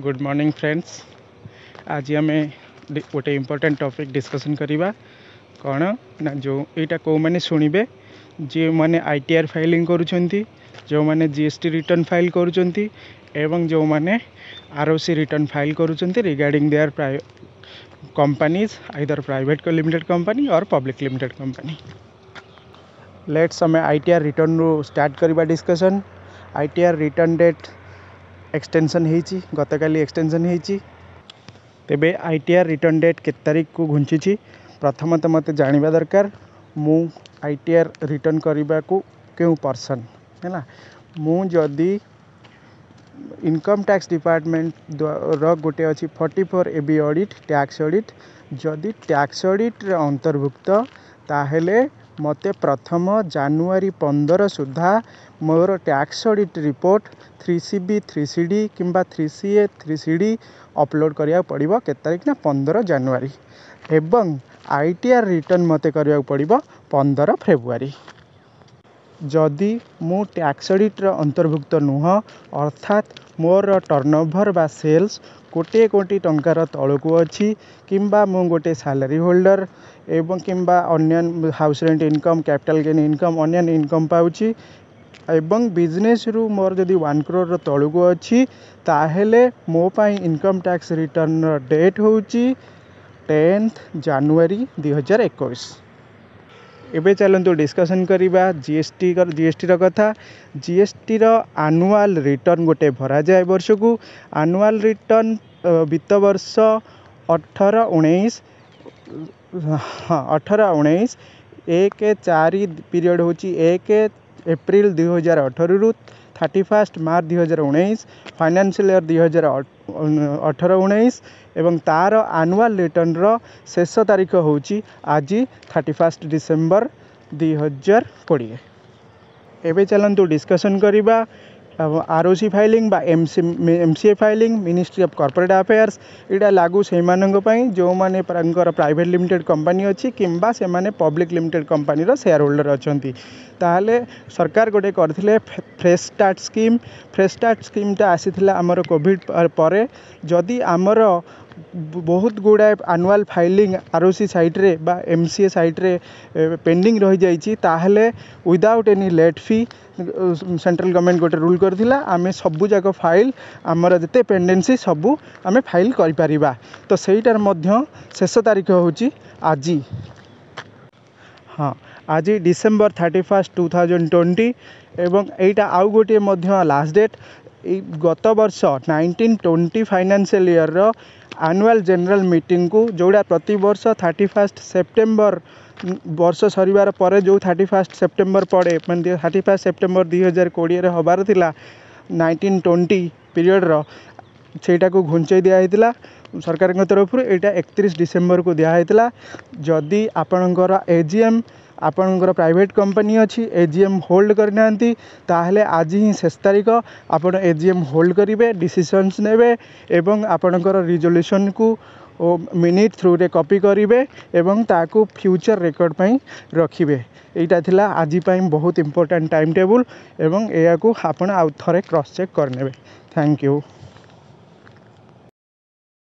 Good morning friends. आज आम गोटे इम्पोर्टेंट टॉपिक डिस्कशन करवा कौन ना जो यहाँ कौ मैंने शुणे जो मैंने आईटीआर फाइलिंग करुँच जो मैंने जीएसटी रिटर्न फाइल करुँच एवं जो मैंने आरओसी रिटर्न फाइल करुँच regarding their companies either private limited company और पब्लिक लिमिटेड कंपनी। लेट्स हमें आईटीआर रिटर्न रू स्टार्ट करवा discussion. ITR return date extension होती गतकाली एक्सटेंशन होती तेबे आईटीआर रिटर्न डेट के तारीख को घुंची प्रथमत मत जाना दरकार मु आईटीआर रिटर्न करने को क्यों पर्सन है मु जदि इनकम टैक्स डिपार्टमेंट गोटे अच्छी 44 एबी ऑडिट टैक्स ऑडिट जदि टैक्स ऑडिट अंतर्भुक्त ताहेले मते प्रथम जानुआरी 15 सुधा मोर tax audit report 3CB 3CD किंबा 3CA 3CD अपलोड करिया पड़िबो के तारीख ना 15 जानुआरी एवं आईटीआर रिटर्न मते करिया पड़िबो 15 फेब्रुआरी। जदि मु टैक्स ऑडिट अंतर्भुक्त नुह अर्थात मोर टर्नओवर बा सेल्स कोटे कोटी टंकार तलू अच्छी किंबा मु गोटे सैलरी होल्डर एवं किंबा अन्य house rent income capital gain income अन्य इनकम पाउची एवं बिजनेस रू मोर जदि 1 करोड़ तलू अच्छी ताहेले मो पाई इनकम टैक्स रिटर्न डेट होची 10 जानुआरी 2021। एबे चलतु डिस्कसन करिबा जीएसटी कथा। जीएसटी आनुआल रिटर्न गोटे भरा जाए वर्ष को आनुआल रिटर्न वित्त वर्ष 18-19 18-19 1-4 पीरियड होची 1 एप्रिल 2018 रु 31 मार्च 2019 फाइनेंशियल ईयर 2018-19 एवं तार आनुआल रिटर्न रो शेष तारीख होची आज 31 डिसेम्बर 2020। एबे चलतु डिस्कसन करिबा आरओसी फाइलिंग बा MCA filing ministry of corporate affairs इटा लागू से जो माने प्राइवेट लिमिटेड कंपनी अच्छी किंबा से माने पब्लिक लिमिटेड कंपनी रो शेयर होल्डर अच्छी ताहले सरकार गोटे करथिले फ्रेश स्टार्ट स्कीम टा आसीथिला हमर कोविड परे जदि हमर बहुत गुड़ाए आनुआल फाइलिंग आरओसी साइट रे बा एमसीए साइट रे पेंडिंग रही जाइछि ताहले without any late fee central government गोटे रूल करथिला आमे सबु जाक फाइल आमर जते पेंडेंसी सबु आमे फाइल करि परिबा तो सेइटार मध्य शेष तारीख होची आज। हाँ आज डिसेम्बर 31 2020 एवं एटा आउ गोटे मध्य लास्ट डेट गत वर्ष 1920 फाइनेंशियल ईयर रो एनुअल जनरल मीटिंग को जोड़ा प्रति वर्ष 31 सेप्टेम्बर वर्ष सरिवार पर जो 31 सेप्टेम्बर पड़े मैंने 31 सेप्टेम्बर 2020 हबार थिला 1920 पीरियड रो सेटा को घुंचाई दिया सरकार तरफ एटा 31 डिसेम्बर को दिया। जदि आपणकर एजीएम आपणकर प्राइवेट कंपनी अच्छी एजीएम होल्ड करना ताहले आज ही शेष तारीख आपण एजीएम होल्ड करेंगे डिसीजन्स नेबे एवं आपणकर रिजोल्यूशन को मिनिट थ्रू रे कॉपी करेंगे एवं ताकू फ्यूचर रिकॉर्ड पाई रखिबे। एटा थिला आज पाई बहुत इंपोर्टेंट टाइम टेबल एवं या को आपण आउ थरे क्रॉस चेक करनेबे। Thank you.